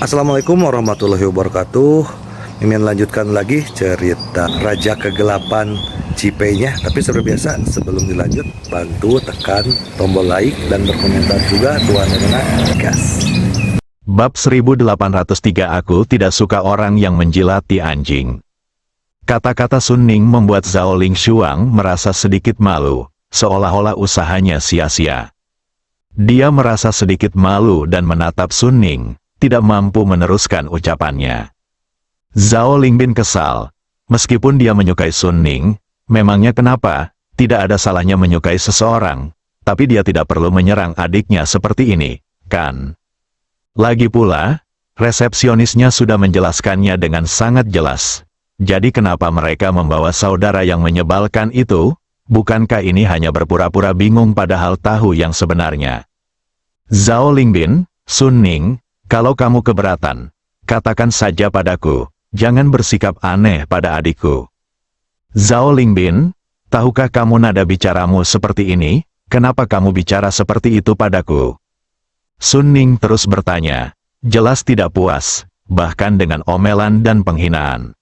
Assalamualaikum warahmatullahi wabarakatuh. Mimin lanjutkan lagi cerita Raja Kegelapan Cipei-nya. Tapi seperti biasa, sebelum dilanjut, bantu tekan tombol like dan berkomentar juga Tuan Rena. Gas. Bab 1803. Aku tidak suka orang yang menjilati anjing. Kata-kata Sun Ning membuat Zhao Ling Shuang merasa sedikit malu, seolah-olah usahanya sia-sia. Dia merasa sedikit malu dan menatap Sun Ning, tidak mampu meneruskan ucapannya. Zhao Lingbin kesal. Meskipun dia menyukai Sun Ning, memangnya kenapa? Tidak ada salahnya menyukai seseorang, tapi dia tidak perlu menyerang adiknya seperti ini, kan? Lagi pula, resepsionisnya sudah menjelaskannya dengan sangat jelas. Jadi kenapa mereka membawa saudara yang menyebalkan itu? Bukankah ini hanya berpura-pura bingung padahal tahu yang sebenarnya? Zhao Lingbin, Sun Ning, kalau kamu keberatan, katakan saja padaku, jangan bersikap aneh pada adikku. Zhao Lingbin, tahukah kamu nada bicaramu seperti ini? Kenapa kamu bicara seperti itu padaku? Sun Ning terus bertanya, jelas tidak puas, bahkan dengan omelan dan penghinaan.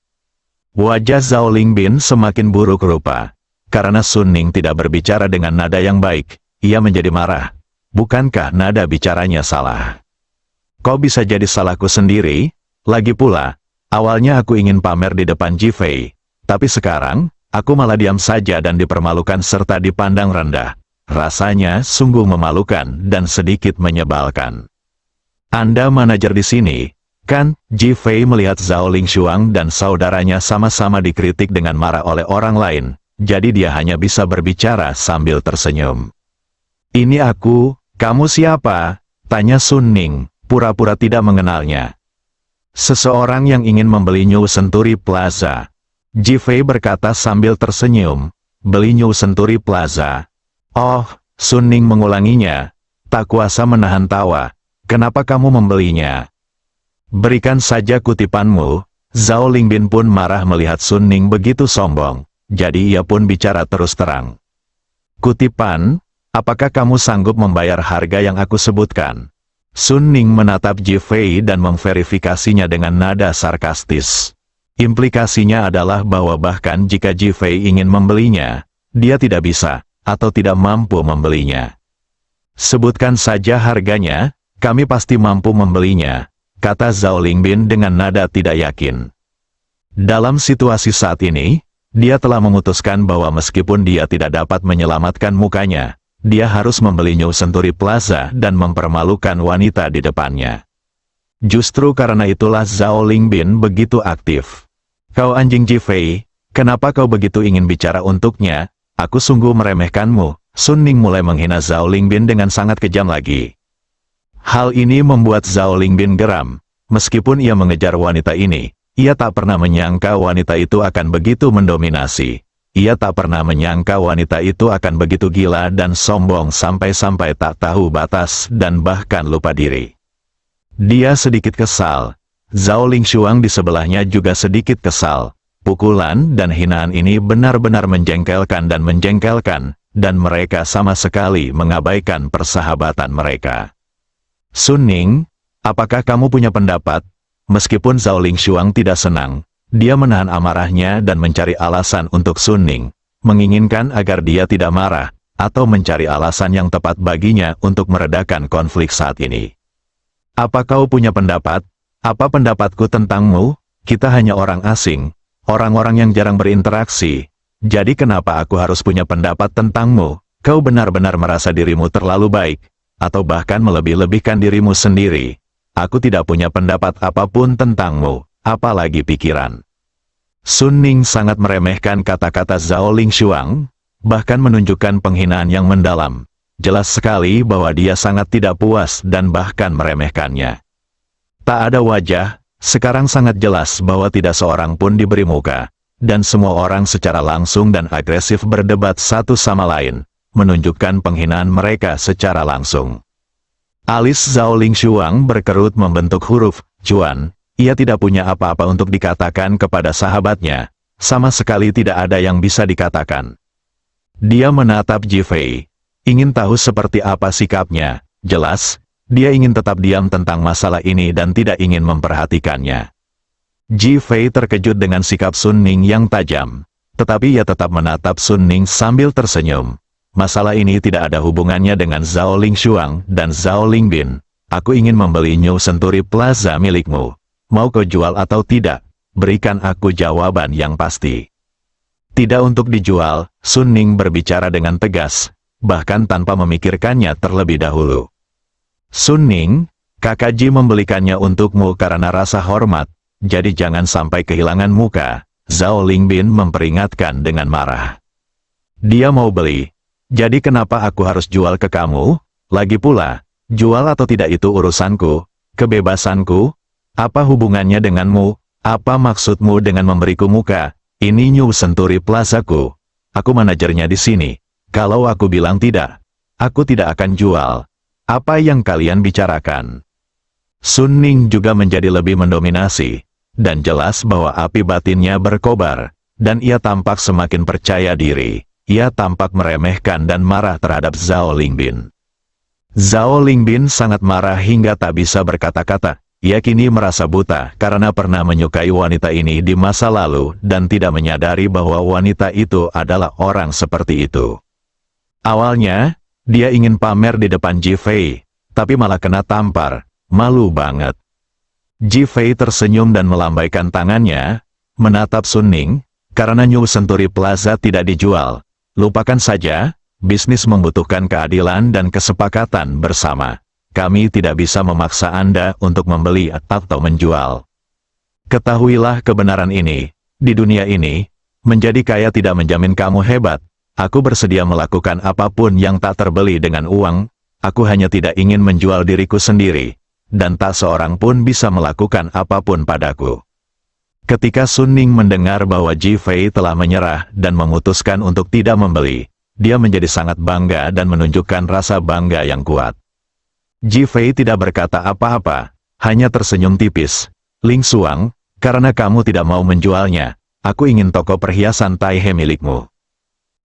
Wajah Zhao Lingbin semakin buruk rupa. Karena Sun Ning tidak berbicara dengan nada yang baik, ia menjadi marah. Bukankah nada bicaranya salah? Kau bisa jadi salahku sendiri? Lagi pula, awalnya aku ingin pamer di depan Ji Fei, tapi sekarang, aku malah diam saja dan dipermalukan serta dipandang rendah. Rasanya sungguh memalukan dan sedikit menyebalkan. Anda manajer di sini, kan? Ji Fei melihat Zhao Ling Shuang dan saudaranya sama-sama dikritik dengan marah oleh orang lain, jadi dia hanya bisa berbicara sambil tersenyum. Ini aku, kamu siapa? Tanya Sun Ning, pura-pura tidak mengenalnya. Seseorang yang ingin membeli New Century Plaza. Ji Fei berkata sambil tersenyum, beli New Century Plaza. Oh, Sun Ning mengulanginya, tak kuasa menahan tawa. Kenapa kamu membelinya? Berikan saja kutipanmu. Zhao Lingbin pun marah melihat Sun Ning begitu sombong, jadi ia pun bicara terus terang. Kutipan? Apakah kamu sanggup membayar harga yang aku sebutkan? Sun Ning menatap Ji Fei dan memverifikasinya dengan nada sarkastis. Implikasinya adalah bahwa bahkan jika Ji Fei ingin membelinya, dia tidak bisa, atau tidak mampu membelinya. Sebutkan saja harganya, kami pasti mampu membelinya, kata Zhao Lingbin dengan nada tidak yakin. Dalam situasi saat ini, dia telah memutuskan bahwa meskipun dia tidak dapat menyelamatkan mukanya, dia harus membeli New Century Plaza dan mempermalukan wanita di depannya. Justru karena itulah Zhao Lingbin begitu aktif. Kau anjing Ji Fei, kenapa kau begitu ingin bicara untuknya? Aku sungguh meremehkanmu. Sun Ning mulai menghina Zhao Lingbin dengan sangat kejam lagi. Hal ini membuat Zhao Lingbin geram. Meskipun ia mengejar wanita ini, ia tak pernah menyangka wanita itu akan begitu mendominasi. Ia tak pernah menyangka wanita itu akan begitu gila dan sombong sampai-sampai tak tahu batas dan bahkan lupa diri. Dia sedikit kesal. Zhao Ling Shuang di sebelahnya juga sedikit kesal. Pukulan dan hinaan ini benar-benar menjengkelkan, dan mereka sama sekali mengabaikan persahabatan mereka. Sun Ning, apakah kamu punya pendapat? Meskipun Zhao Ling Shuang tidak senang, dia menahan amarahnya dan mencari alasan untuk Sun Ning, menginginkan agar dia tidak marah, atau mencari alasan yang tepat baginya untuk meredakan konflik saat ini. Apa kau punya pendapat? Apa pendapatku tentangmu? Kita hanya orang asing, orang-orang yang jarang berinteraksi. Jadi kenapa aku harus punya pendapat tentangmu? Kau benar-benar merasa dirimu terlalu baik, atau bahkan melebih-lebihkan dirimu sendiri. Aku tidak punya pendapat apapun tentangmu, apalagi pikiran. Sun Ning sangat meremehkan kata-kata Zhao Ling Shuang, bahkan menunjukkan penghinaan yang mendalam. Jelas sekali bahwa dia sangat tidak puas dan bahkan meremehkannya. Tak ada wajah, sekarang sangat jelas bahwa tidak seorang pun diberi muka, dan semua orang secara langsung dan agresif berdebat satu sama lain, menunjukkan penghinaan mereka secara langsung. Alis Zhao Ling Shuang berkerut membentuk huruf Cuan. Ia tidak punya apa-apa untuk dikatakan kepada sahabatnya, sama sekali tidak ada yang bisa dikatakan. Dia menatap Ji Fei, ingin tahu seperti apa sikapnya. Jelas, dia ingin tetap diam tentang masalah ini dan tidak ingin memperhatikannya. Ji Fei terkejut dengan sikap Sun Ning yang tajam, tetapi ia tetap menatap Sun Ning sambil tersenyum. Masalah ini tidak ada hubungannya dengan Zhao Lingshuang dan Zhao Lingbin. Aku ingin membeli New Century Plaza milikmu. Mau kau jual atau tidak? Berikan aku jawaban yang pasti. Tidak untuk dijual, Sun Ning berbicara dengan tegas, bahkan tanpa memikirkannya terlebih dahulu. Sun Ning, Kakak Ji membelikannya untukmu karena rasa hormat, jadi jangan sampai kehilangan muka, Zhao Lingbin memperingatkan dengan marah. Dia mau beli, jadi kenapa aku harus jual ke kamu? Lagi pula, jual atau tidak itu urusanku, kebebasanku. Apa hubungannya denganmu? Apa maksudmu dengan memberiku muka? Ini New Century Plaza-ku. Aku manajernya di sini. Kalau aku bilang tidak, aku tidak akan jual. Apa yang kalian bicarakan? Sun Ning juga menjadi lebih mendominasi, dan jelas bahwa api batinnya berkobar, dan ia tampak semakin percaya diri. Ia tampak meremehkan dan marah terhadap Zhao Lingbin. Zhao Lingbin sangat marah hingga tak bisa berkata-kata. Ia kini merasa buta karena pernah menyukai wanita ini di masa lalu dan tidak menyadari bahwa wanita itu adalah orang seperti itu. Awalnya, dia ingin pamer di depan Ji Fei, tapi malah kena tampar, malu banget. Ji Fei tersenyum dan melambaikan tangannya, menatap Sun Ning, karena New Century Plaza tidak dijual. Lupakan saja, bisnis membutuhkan keadilan dan kesepakatan bersama. Kami tidak bisa memaksa Anda untuk membeli atau menjual. Ketahuilah kebenaran ini, di dunia ini, menjadi kaya tidak menjamin kamu hebat. Aku bersedia melakukan apapun yang tak terbeli dengan uang, aku hanya tidak ingin menjual diriku sendiri, dan tak seorang pun bisa melakukan apapun padaku. Ketika Sun Ning mendengar bahwa Ji Fei telah menyerah dan memutuskan untuk tidak membeli, dia menjadi sangat bangga dan menunjukkan rasa bangga yang kuat. Ji Fei tidak berkata apa-apa, hanya tersenyum tipis. Lingshuang, karena kamu tidak mau menjualnya, aku ingin toko perhiasan Taihe milikmu.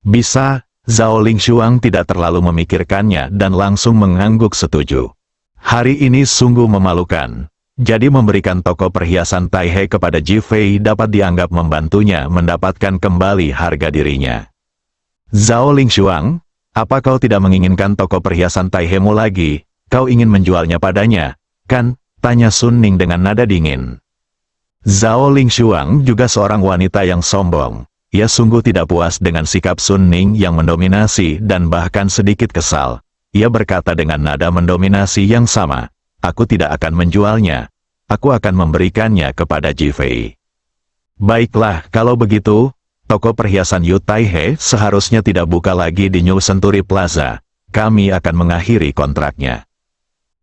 Bisa, Zhao Lingshuang tidak terlalu memikirkannya dan langsung mengangguk setuju. Hari ini sungguh memalukan, jadi memberikan toko perhiasan Taihe kepada Ji Fei dapat dianggap membantunya mendapatkan kembali harga dirinya. Zhao Lingshuang, apa kau tidak menginginkan toko perhiasan Taihemu lagi? Kau ingin menjualnya padanya, kan? Tanya Sun Ning dengan nada dingin. Zhao Lingshuang juga seorang wanita yang sombong. Ia sungguh tidak puas dengan sikap Sun Ning yang mendominasi dan bahkan sedikit kesal. Ia berkata dengan nada mendominasi yang sama, aku tidak akan menjualnya. Aku akan memberikannya kepada Ji Fei. Baiklah, kalau begitu, toko perhiasan Yu Taihe seharusnya tidak buka lagi di New Century Plaza. Kami akan mengakhiri kontraknya.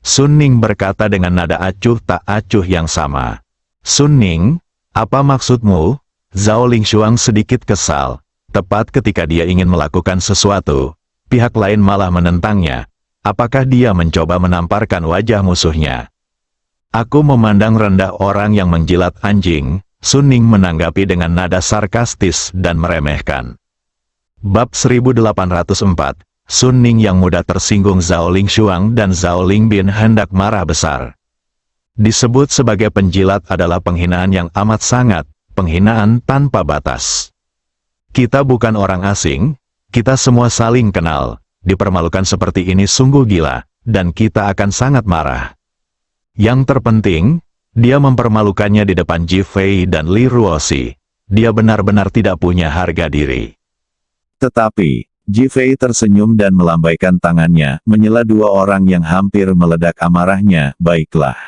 Sun Ning berkata dengan nada acuh tak acuh yang sama. Sun Ning, apa maksudmu? Zhao Lingshuang sedikit kesal. Tepat ketika dia ingin melakukan sesuatu, pihak lain malah menentangnya. Apakah dia mencoba menamparkan wajah musuhnya? Aku memandang rendah orang yang menjilat anjing, Sun Ning menanggapi dengan nada sarkastis dan meremehkan. Bab 1804, Sun Ning yang mudah tersinggung Zhao Lingshuang dan Zhao Lingbin hendak marah besar. Disebut sebagai penjilat adalah penghinaan yang amat sangat, penghinaan tanpa batas. Kita bukan orang asing, kita semua saling kenal, dipermalukan seperti ini sungguh gila, dan kita akan sangat marah. Yang terpenting, dia mempermalukannya di depan Ji Fei dan Li Ruoxi. Dia benar-benar tidak punya harga diri. Tetapi, Ji Fei tersenyum dan melambaikan tangannya, menyela dua orang yang hampir meledak amarahnya. Baiklah.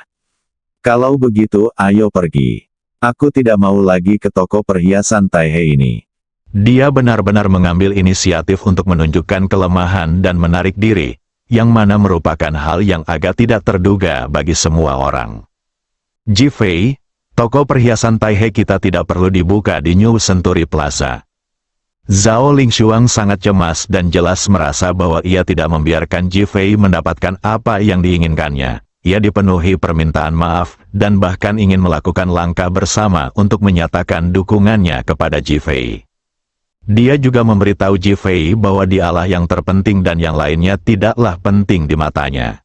Kalau begitu, ayo pergi. Aku tidak mau lagi ke toko perhiasan Taihe ini. Dia benar-benar mengambil inisiatif untuk menunjukkan kelemahan dan menarik diri, yang mana merupakan hal yang agak tidak terduga bagi semua orang. Ji Fei, toko perhiasan Taihe kita tidak perlu dibuka di New Century Plaza. Zhao Lingshuang sangat cemas dan jelas merasa bahwa ia tidak membiarkan Ji Fei mendapatkan apa yang diinginkannya. Ia dipenuhi permintaan maaf dan bahkan ingin melakukan langkah bersama untuk menyatakan dukungannya kepada Ji Fei. Dia juga memberitahu Ji Fei bahwa dialah yang terpenting dan yang lainnya tidaklah penting di matanya.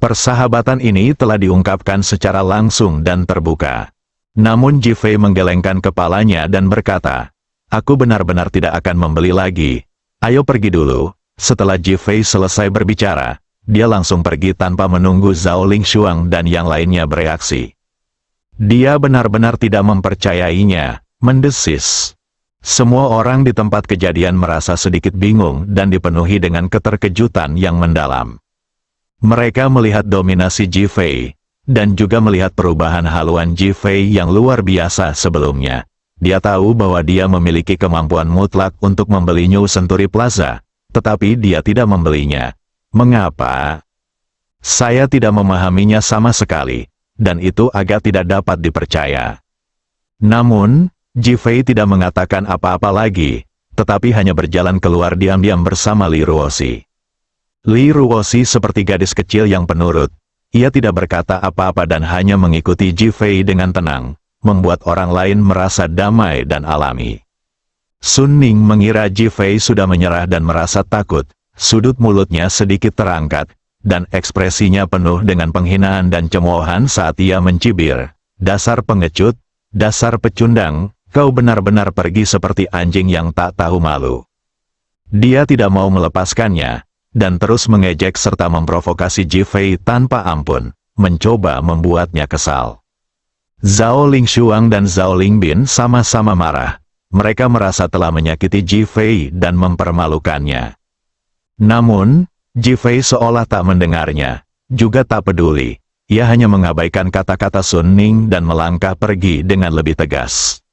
Persahabatan ini telah diungkapkan secara langsung dan terbuka. Namun Ji Fei menggelengkan kepalanya dan berkata, "Aku benar-benar tidak akan membeli lagi. Ayo pergi dulu." Setelah Ji Fei selesai berbicara, dia langsung pergi tanpa menunggu Zhao Lingshuang dan yang lainnya bereaksi. Dia benar-benar tidak mempercayainya, mendesis. Semua orang di tempat kejadian merasa sedikit bingung dan dipenuhi dengan keterkejutan yang mendalam. Mereka melihat dominasi Ji Fei, dan juga melihat perubahan haluan Ji Fei yang luar biasa sebelumnya. Dia tahu bahwa dia memiliki kemampuan mutlak untuk membeli New Century Plaza, tetapi dia tidak membelinya. Mengapa? Saya tidak memahaminya sama sekali, dan itu agak tidak dapat dipercaya. Namun, Ji Fei tidak mengatakan apa-apa lagi, tetapi hanya berjalan keluar diam-diam bersama Li Ruoxi. Li Ruoxi seperti gadis kecil yang penurut. Ia tidak berkata apa-apa dan hanya mengikuti Ji Fei dengan tenang, membuat orang lain merasa damai dan alami. Sun Ning mengira Ji Fei sudah menyerah dan merasa takut. Sudut mulutnya sedikit terangkat, dan ekspresinya penuh dengan penghinaan dan cemoohan saat ia mencibir. "Dasar pengecut, dasar pecundang, kau benar-benar pergi seperti anjing yang tak tahu malu." Dia tidak mau melepaskannya, dan terus mengejek serta memprovokasi Ji Fei tanpa ampun, mencoba membuatnya kesal. Zhao Lingshuang dan Zhao Lingbin sama-sama marah. Mereka merasa telah menyakiti Ji Fei dan mempermalukannya. Namun, Ji Fei seolah tak mendengarnya, juga tak peduli. Ia hanya mengabaikan kata-kata Sun Ning dan melangkah pergi dengan lebih tegas.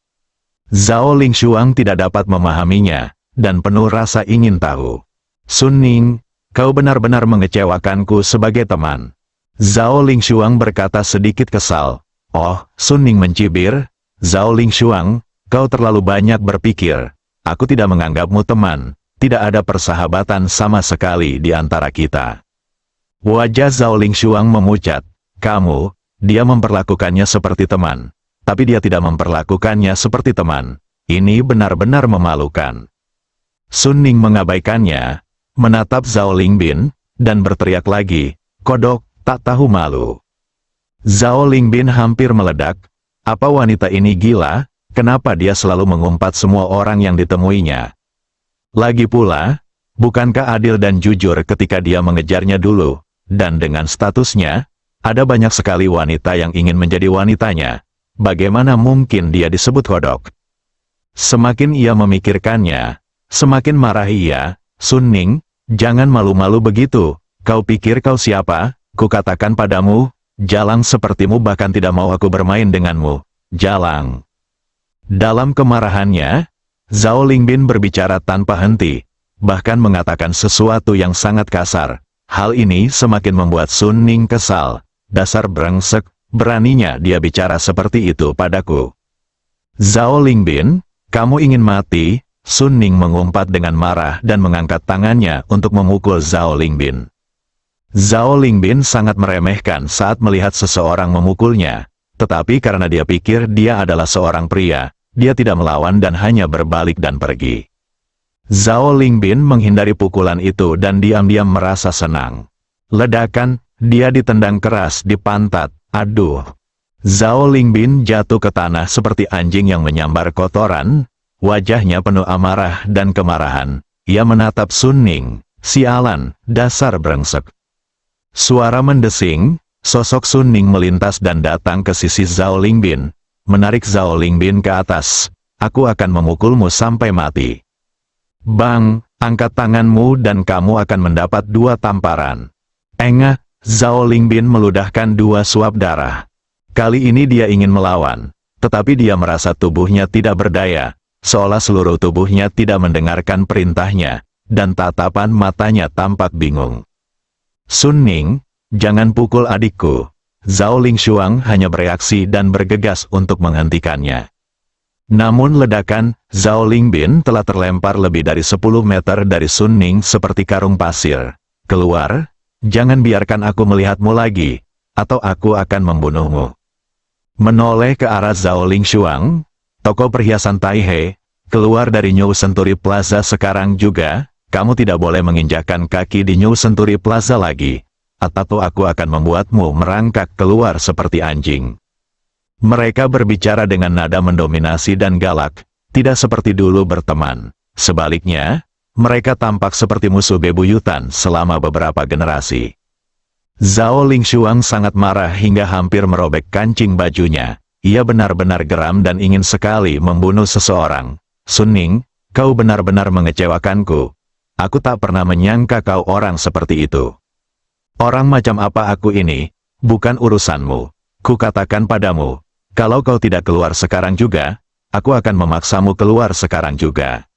Zhao Lingshuang tidak dapat memahaminya, dan penuh rasa ingin tahu. "Sun Ning, kau benar-benar mengecewakanku sebagai teman." Zhao Lingshuang berkata sedikit kesal. "Oh," Sun Ning mencibir, "Zhao Lingshuang, kau terlalu banyak berpikir. Aku tidak menganggapmu teman. Tidak ada persahabatan sama sekali di antara kita." Wajah Zhao Lingshuang memucat. "Kamu," dia memperlakukannya seperti teman. Tapi dia tidak memperlakukannya seperti teman. Ini benar-benar memalukan. Sun Ning mengabaikannya, menatap Zhao Lingbin, dan berteriak lagi, "Kodok, tak tahu malu." Zhao Lingbin hampir meledak. Apa wanita ini gila? Kenapa dia selalu mengumpat semua orang yang ditemuinya? Lagi pula, bukankah adil dan jujur ketika dia mengejarnya dulu, dan dengan statusnya, ada banyak sekali wanita yang ingin menjadi wanitanya. Bagaimana mungkin dia disebut kodok? Semakin ia memikirkannya, semakin marah ia. "Sun Ning, jangan malu-malu begitu. Kau pikir kau siapa? Kukatakan padamu, jalang sepertimu bahkan tidak mau aku bermain denganmu. Jalang." Dalam kemarahannya, Zhao Lingbin berbicara tanpa henti, bahkan mengatakan sesuatu yang sangat kasar. Hal ini semakin membuat Sun Ning kesal. "Dasar brengsek, beraninya dia bicara seperti itu padaku." "Zhao Lingbin, kamu ingin mati?" Sun Ning mengumpat dengan marah dan mengangkat tangannya untuk memukul Zhao Lingbin. Zhao Lingbin sangat meremehkan saat melihat seseorang memukulnya, tetapi karena dia pikir dia adalah seorang pria, dia tidak melawan dan hanya berbalik dan pergi. Zhao Lingbin menghindari pukulan itu dan diam-diam merasa senang. Ledakan, dia ditendang keras di pantat. Aduh! Zhao Lingbin jatuh ke tanah seperti anjing yang menyambar kotoran. Wajahnya penuh amarah dan kemarahan. Ia menatap Sun Ning. "Sialan, dasar brengsek." Suara mendesing, sosok Sun Ning melintas dan datang ke sisi Zhao Lingbin, menarik Zhao Lingbin ke atas. "Aku akan memukulmu sampai mati." "Bang, angkat tanganmu dan kamu akan mendapat 2 tamparan." Engah, Zhao Lingbin meludahkan 2 suap darah. Kali ini dia ingin melawan, tetapi dia merasa tubuhnya tidak berdaya, seolah seluruh tubuhnya tidak mendengarkan perintahnya, dan tatapan matanya tampak bingung. "Sun Ning, jangan pukul adikku." Zhao Lingshuang hanya bereaksi dan bergegas untuk menghentikannya. Namun ledakan, Zhao Lingbin telah terlempar lebih dari 10 meter dari Sun Ning seperti karung pasir. "Keluar, jangan biarkan aku melihatmu lagi, atau aku akan membunuhmu." Menoleh ke arah Zhao Lingshuang, toko perhiasan Taihe, "Keluar dari New Century Plaza sekarang juga, kamu tidak boleh menginjakkan kaki di New Century Plaza lagi." atau aku akan membuatmu merangkak keluar seperti anjing. Mereka berbicara dengan nada mendominasi dan galak, tidak seperti dulu berteman. Sebaliknya, mereka tampak seperti musuh bebuyutan selama beberapa generasi. Zhao Lingshuang sangat marah hingga hampir merobek kancing bajunya. Ia benar-benar geram dan ingin sekali membunuh seseorang. Sun Ning, kau benar-benar mengecewakanku. Aku tak pernah menyangka kau orang seperti itu. Orang macam apa aku ini? Bukan urusanmu. Kukatakan padamu, kalau kau tidak keluar sekarang juga, aku akan memaksamu keluar sekarang juga.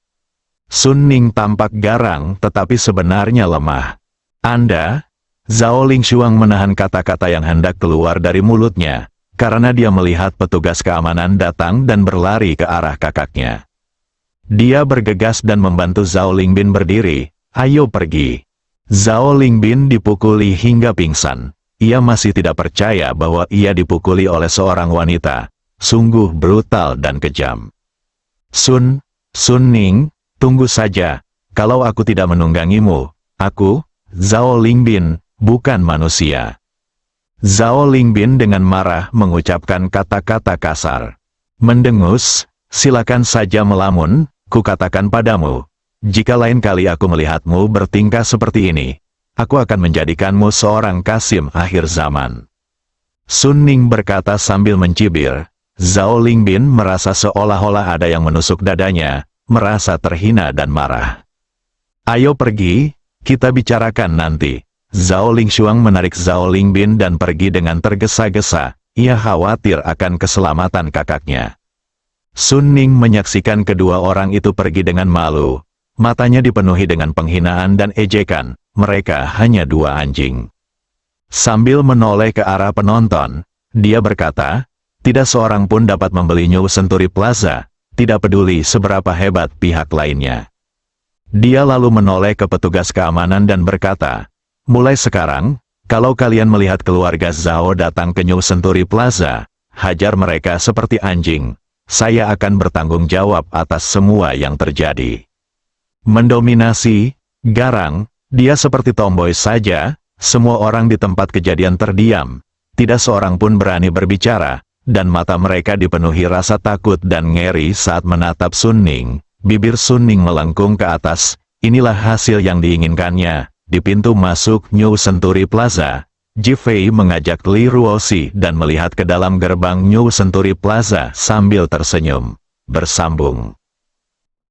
Sun Ning tampak garang tetapi sebenarnya lemah. Anda? Zhao Lingshuang menahan kata-kata yang hendak keluar dari mulutnya, karena dia melihat petugas keamanan datang dan berlari ke arah kakaknya. Dia bergegas dan membantu Zhao Lingbin berdiri. Ayo pergi. Zhao Lingbin dipukuli hingga pingsan. Ia masih tidak percaya bahwa ia dipukuli oleh seorang wanita. Sungguh brutal dan kejam. Sun Ning, tunggu saja. Kalau aku tidak menunggangimu, aku, Zhao Lingbin, bukan manusia. Zhao Lingbin dengan marah mengucapkan kata-kata kasar. Mendengus, silakan saja melamun, kukatakan padamu. Jika lain kali aku melihatmu bertingkah seperti ini, aku akan menjadikanmu seorang Kasim akhir zaman. Sun Ning berkata sambil mencibir. Zhao Lingbin merasa seolah-olah ada yang menusuk dadanya, merasa terhina dan marah. Ayo pergi, kita bicarakan nanti. Zhao Lingshuang menarik Zhao Lingbin dan pergi dengan tergesa-gesa. Ia khawatir akan keselamatan kakaknya. Sun Ning menyaksikan kedua orang itu pergi dengan malu. Matanya dipenuhi dengan penghinaan dan ejekan. Mereka hanya dua anjing. Sambil menoleh ke arah penonton, dia berkata, tidak seorang pun dapat membeli New Century Plaza, tidak peduli seberapa hebat pihak lainnya. Dia lalu menoleh ke petugas keamanan dan berkata, mulai sekarang, kalau kalian melihat keluarga Zhao datang ke New Century Plaza, hajar mereka seperti anjing. Saya akan bertanggung jawab atas semua yang terjadi. Mendominasi, garang, dia seperti tomboy saja. Semua orang di tempat kejadian terdiam. Tidak seorang pun berani berbicara, dan mata mereka dipenuhi rasa takut dan ngeri saat menatap Sun Ning. Bibir Sun Ning melengkung ke atas. Inilah hasil yang diinginkannya. Di pintu masuk New Century Plaza, Ji Fei mengajak Li Ruoxi dan melihat ke dalam gerbang New Century Plaza sambil tersenyum. Bersambung.